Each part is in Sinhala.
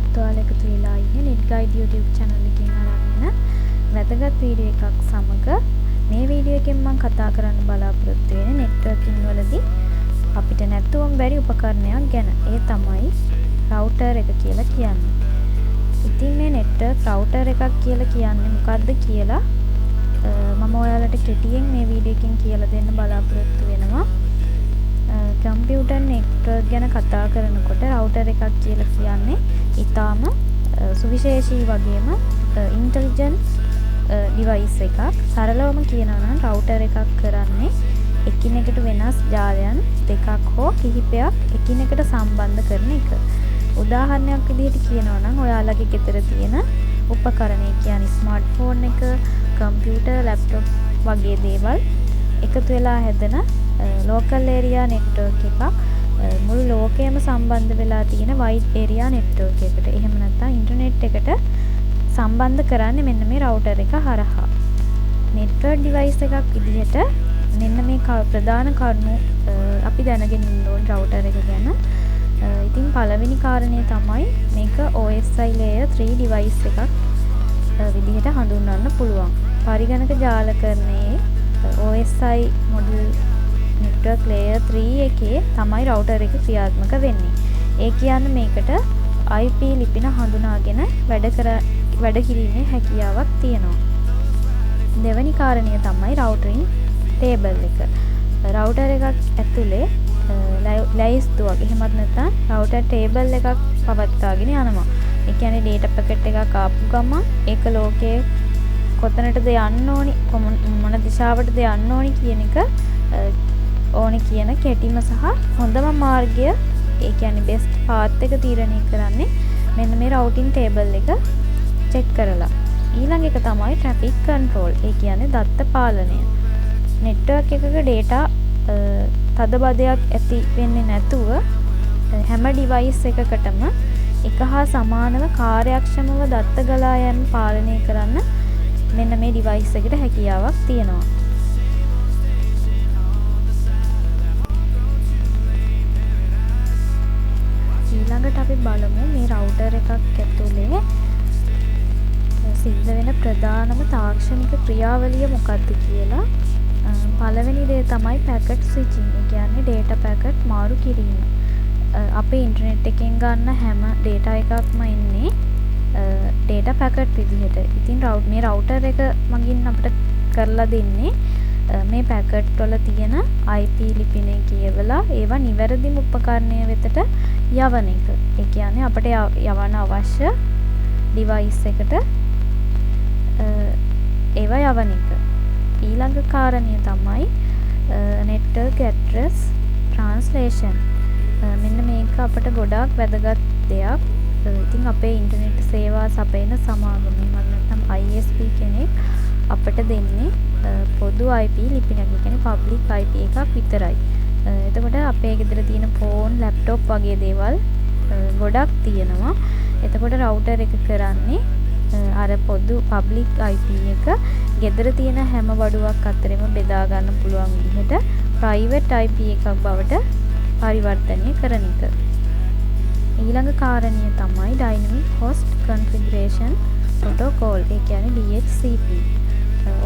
අදත් ඔයාලා එකතු වෙලා ඉන්නේ Net Guide YouTube channel එකකින් අරන් එන වැදගත් වීඩියෝ එකක් සමග මේ වීඩියෝ එකෙන් මම කතා කරන්න බලාපොරොත්තු වෙන්නේ networking වලදී අපිට නැතුවම බැරි උපකරණයක් ගැන. ඒ තමයි router එක කියලා කියන්නේ. ඉතින් මේ network router එකක් කියලා කියන්නේ මොකක්ද කියලා මම ඔයාලට කෙටියෙන් මේ වීඩියෝ එකෙන් කියලා දෙන්න බලාපොරොත්තු වෙනවා. කම්පියුටර් නෙට්වර්ක් ගැන කතා කරනකොට රවුටර් එකක් කියලා කියන්නේ ඊටාම සුවිශේෂී වගේම ඉන්ටෙලිජන්ට් ඩිවයිස් එකක්. සරලවම කියනවා නම් රවුටර් එකක් කරන්නේ එකිනෙකට වෙනස් ජාලයන් දෙකක් හෝ කිහිපයක් එකිනෙකට සම්බන්ධ කරන එක. උදාහරණයක් විදිහට කියනවා නම් ඔයාලගේ ගෙදර තියෙන උපකරණ කියන්නේ ස්මාර්ට්ෆෝන් එක, කම්පියුටර්, ලැප්ටොප් වගේ දේවල් එකතු වෙලා හැදෙන local area network එකක් මුළු ලෝකයේම සම්බන්ධ වෙලා තියෙන wide area network එකට. එහෙම නැත්නම් ඉන්ටර්නෙට් එකට සම්බන්ධ කරන්නේ මෙන්න මේ router එක හරහා. network device එකක් විදිහට මෙන්න මේ ප්‍රධාන කරුණු අපි දැනගෙන ඉන්න ඕන router එක ගැන. ඉතින් පළවෙනි කාරණේ තමයි මේක OSI layer 3 device එකක් විදිහට හඳුන්වන්න පුළුවන්. පරිගණක ජාලකරණයේ OSI model network layer 3 එකේ තමයි router එක ක්‍රියාත්මක වෙන්නේ. ඒ කියන්නේ මේකට IP ලිපින හඳුනාගෙන වැඩ කිරීමේ හැකියාවක් තියෙනවා. දෙවෙනි කාරණය තමයි routing table එක. router එකක් ඇතුලේ ලයිස්තුවක් එහෙමත් නැත්නම් router table එකක් පවත්වාගෙන යනවා. ඒ කියන්නේ data packet එකක් ආපු ගමන් ඒක ලෝකයේ කොතනටද යන්න ඕනි, මොන දිශාවටද යන්න ඕනි කියන එක ඕනි කියන කෙටිම සහ හොඳම මාර්ගය, ඒ කියන්නේ best path එක තීරණය කරන්නේ මෙන්න මේ routing table එක check කරලා. ඊළඟ එක තමයි traffic control. ඒ කියන්නේ දත්ත පාලනය. network එකක data තදබදයක් ඇති වෙන්නේ නැතුව හැම device එකකටම එක හා සමානව කාර්යක්ෂමව දත්ත ගලා යෑම පාලනය කරන්න මෙන්න මේ device එකට හැකියාවක් තියෙනවා. ඊළඟට අපි බලමු මේ router එකක් ඇතුලේ සිද්ධ වෙන ප්‍රධානම තාක්ෂණික ක්‍රියාවලිය මොකක්ද කියලා. පළවෙනි දේ තමයි packet switching. ඒ කියන්නේ data packet මාරු කිරීම. අපේ ඉන්ටර්නෙට් එකෙන් ගන්න හැම data එකක්ම ඉන්නේ data packet විදිහට. ඉතින් මේ router එක මගින් අපිට කරලා දෙන්නේ මේ packet වල තියෙන IP ලිපිනේ කියවලා ඒවා නිවැරදිම උපකරණය වෙතට යවන එක. ඒ කියන්නේ අපිට යවන්න අවශ්‍ය device එකට ඒවා යවන එක. ඊළඟ කාරණය තමයි network address translation. මෙන්න මේක අපිට ගොඩාක් වැදගත් දෙයක්. ඉතින් අපේ ඉන්ටර්නෙට් සේවා සපයන සමාගම නැත්නම් ISP කෙනෙක් අපිට දෙන්නේ පොදු IP ලිපිනයක්. ඒ කියන්නේ public IP එකක් විතරයි. එතකොට අපේ ගෙදර තියෙන ෆෝන්, ලැප්ටොප් වගේ දේවල් ගොඩක් තියෙනවා. එතකොට router එක කරන්නේ අර පොදු public IP එක ගෙදර තියෙන හැම වඩුවක් අතරෙම බෙදා ගන්න පුළුවන් විදිහට private IP එකක් බවට පරිවර්තනය කරන එක. ඊළඟ කාරණය තමයි dynamic host configuration protocol. ඒ කියන්නේ DHCP.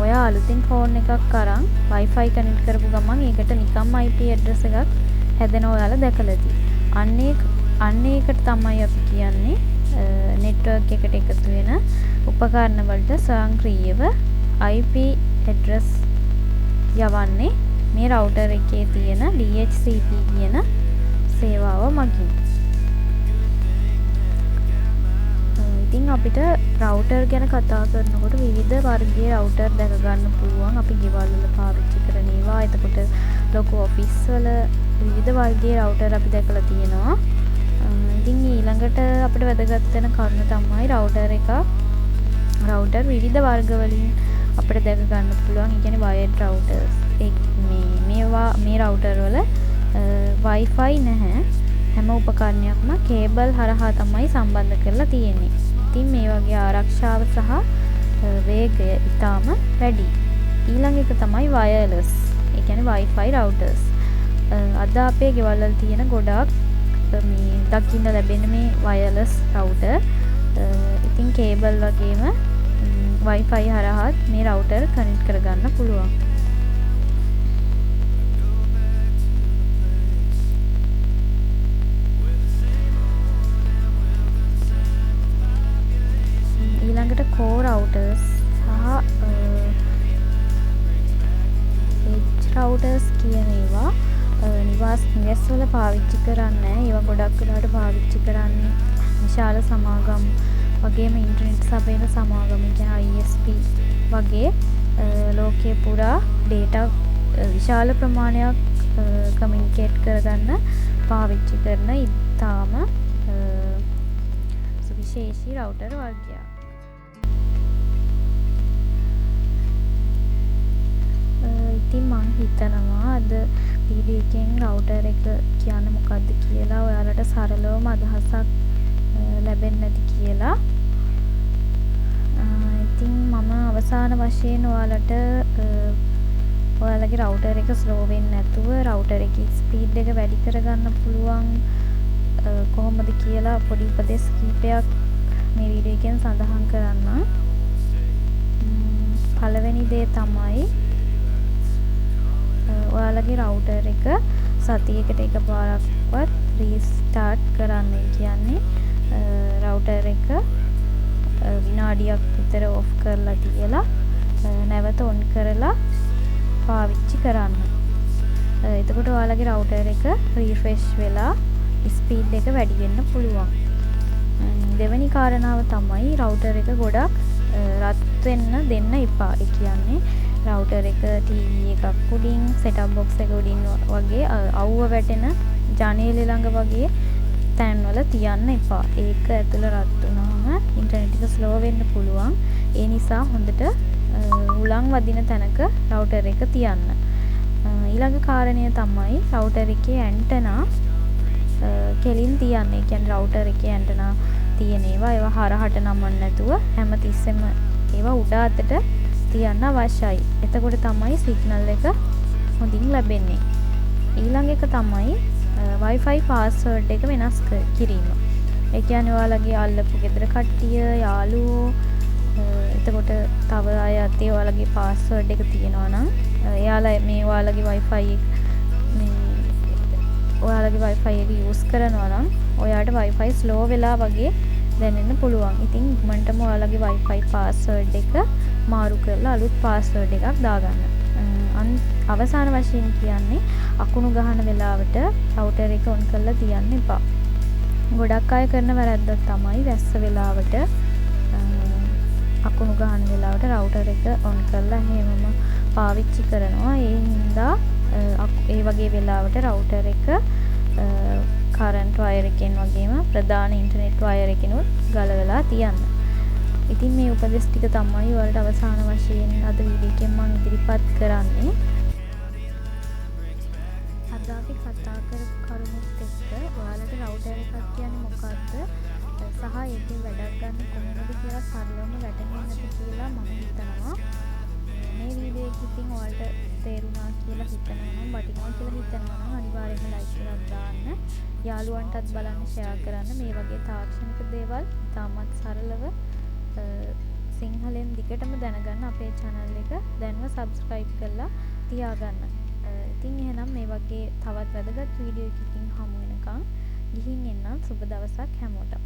ඔයා අලුතින් ෆෝන් එකක් අරන් Wi-Fi connect කරපු ගමන් ඒකට නිකම්ම IP address එකක් හැදෙනවා ඔයාලා දැකලා ඇති. අන්න ඒකට තමයි අපි කියන්නේ network එකට එකතු වෙන උපකරණ වලට ස්වයංක්‍රීයව IP address යවන්නේ මේ router එකේ තියෙන DHCP කියන සේවාව මගින්. ඉතින් අපිට router ගැන කතා කරනකොට විවිධ වර්ගයේ router දැක ගන්න පුළුවන්. අපි ගෙවල් වල පාවිච්චි කරන ඒවා. එතකොට ලොකු office වල විවිධ වර්ගයේ router අපි දැකලා තියෙනවා. ඉතින් ඊළඟට අපිට වැදගත් වෙන කරුණ තමයි router විවිධ වර්ග වලින් අපිට දැක ගන්න පුළුවන්. ඒ කියන්නේ wired routers. මේ router වල Wi-Fi නැහැ. හැම උපකරණයක්ම කේබල් හරහා තමයි සම්බන්ධ කරලා තියෙන්නේ. ඉතින් මේ වගේ ආරක්ෂාව සහ වේගය ඉතාම වැඩි. ඊළඟ එක තමයි wireless. ඒ කියන්නේ Wi-Fi routers. අද අපේ ගෙවල් වල තියෙන ගොඩාක් මේ දකින්න ලැබෙන මේ වයර්ලස් රවුටර්. ඉතින් කේබල් වගේම Wi-Fi හරහාත් මේ රවුටර් කනෙක්ට් කරගන්න පුළුවන්. ඊළඟට core routers සහ edge routers කියන ඒවා නිවෙස්වල පාවිච්චි කරන්නේ. ඒවා ගොඩක් වෙලාවට පාවිච්චි කරන්නේ විශාල සමාගම් වගේම ඉන්ටර්නෙට් සපයන සමාගම් කියන ISP වගේ ලෝකයේ පුරා data විශාල ප්‍රමාණයක් කමියුනිකේට් කරගන්න පාවිච්චි කරන ඉතාම සුවිශේෂී රවුටර් වර්ගයක්. ඉතින් මං හිතනවා අද වීඩියෝ එකෙන් රවුටර් එක කියන්නේ මොකක්ද කියලා ඔයාලට සරලවම අදහසක් ලැබෙන්නේ නැති කියලා. ඉතින් මම අවසාන වශයෙන් ඔයාලට ඔයාලගේ රවුටර් එක ස්ලෝ වෙන්නේ නැතුව රවුටර් එකේ ස්පීඩ් එක වැඩි කරගන්න පුළුවන් කොහොමද කියලා පොඩි උපදෙස් කිහිපයක් මේ වීඩියෝ එකෙන් සඳහන් කරන්න. පළවෙනි දේ තමයි ඔයාලගේ රවුටර් එක සතියකට එකපාරක්වත් රීස්ටාර්ට් කරන්න. කියන්නේ රවුටර් එක විනාඩියක් විතර ඔෆ් කරලා තියලා නැවත ඔන් කරලා පාවිච්චි කරන්න. එතකොට ඔයාලගේ රවුටර් එක රිෆ්‍රෙෂ් වෙලා ස්පීඩ් එක වැඩි වෙන්න පුළුවන්. දෙවෙනි කාරණාව තමයි රවුටර් එක ගොඩක් රත් වෙන්න දෙන්න එපා. ඒ කියන්නේ රවුටර් එක TV එකක් උඩින් සෙටප් බොක්ස් එක උඩින් වගේ අවුව වැටෙන ජනේලෙ ළඟ වගේ තැන්වල තියන්න එපා. ඒක ඇතුළ රත් වුණාම ඉන්ටර්නෙට් එක ස්ලෝ වෙන්න පුළුවන්. ඒ නිසා හොඳට උලන් වදින තැනක රවුටර් එක තියන්න. ඊළඟ කාරණය තමයි රවුටර් එකේ ඇන්ටනා කෙලින් තියන්න. ඒ කියන්නේ රවුටර් එකේ ඇන්ටනා තියෙන ඒවා හරහට නමන්න නැතුව හැමතිස්සෙම ඒවා උඩ අතට තියන්න අවශ්‍යයි. එතකොට තමයි සිග්නල් එක හොඳින් ලැබෙන්නේ. ඊළඟ එක තමයි Wi-Fi password එක වෙනස් කිරීම. ඒ කියන්නේ ඔයාලගේ අල්ලපු ගෙදර කට්ටිය, යාළුවෝ එතකොට තව අය අතේ ඔයාලගේ password එක තියෙනවා නම් එයාලා මේ ඔයාලගේ Wi-Fi එක use කරනවා නම් ඔයාට Wi-Fi slow වෙලා වගේ දැනෙන්න පුළුවන්. ඉතින් ඉක්මනටම ඔයාලගේ Wi-Fi password එක මාරු කරලා අලුත් password එකක් දාගන්න. අවසාන වශයෙන් කියන්නේ අකුණු ගහන වෙලාවට රවුටර් එක ඔන් කරලා තියන්න එපා. ගොඩක් අය කරන වැරද්දක් තමයි වැස්ස වෙලාවට අකුණු ගහන වෙලාවට රවුටර් එක ඔන් කරලා හැමම පාවිච්චි කරනවා. ඒ හින්දා ඒ වගේ වෙලාවට රවුටර් එක කරන්ට් වයර් එකෙන් වගේම ප්‍රධාන ඉන්ටර්නෙට් වයර් එකෙනුත් ගලවලා තියන්න. ඉතින් මේ උපදෙස් ටික තමයි ඔයාලට අවසාන වශයෙන් අද වීඩියෝ එකෙන් මම ඉදිරිපත් කරන්නේ. අද අපි කතා කරපු කරුණුත් එක්ක ඔයාලට රවුටර් එකක් කියන්නේ මොකක්ද සහ ඒකේ වැඩක් ගන්න කොහොමද කියලා සරලවම වැටහෙන්නේ නැති කියලා මම හිතනවා. මේ වීඩියෝ එක ඉතින් ඔයාලට තේරුණා කියලා හිතනවා නම් වටිනවා කියලා හිතනවා නම් අනිවාර්යයෙන්ම ලයික් එකක් දාන්න. යාළුවන්ටත් බලන්න ෂෙයා කරන්න. මේ වගේ තාක්ෂණික දේවල් තාමත් සරලව සිංහලෙන් දිගටම දැනගන්න අපේ channel එක දැන්ව subscribe කරලා තියාගන්න. ඉතින් එහෙනම් මේ වගේ තවත් වැදගත් වීඩියෝ එකකින් හමු වෙනකන් ගිහින් එන්න සුබ දවසක් හැමෝටම.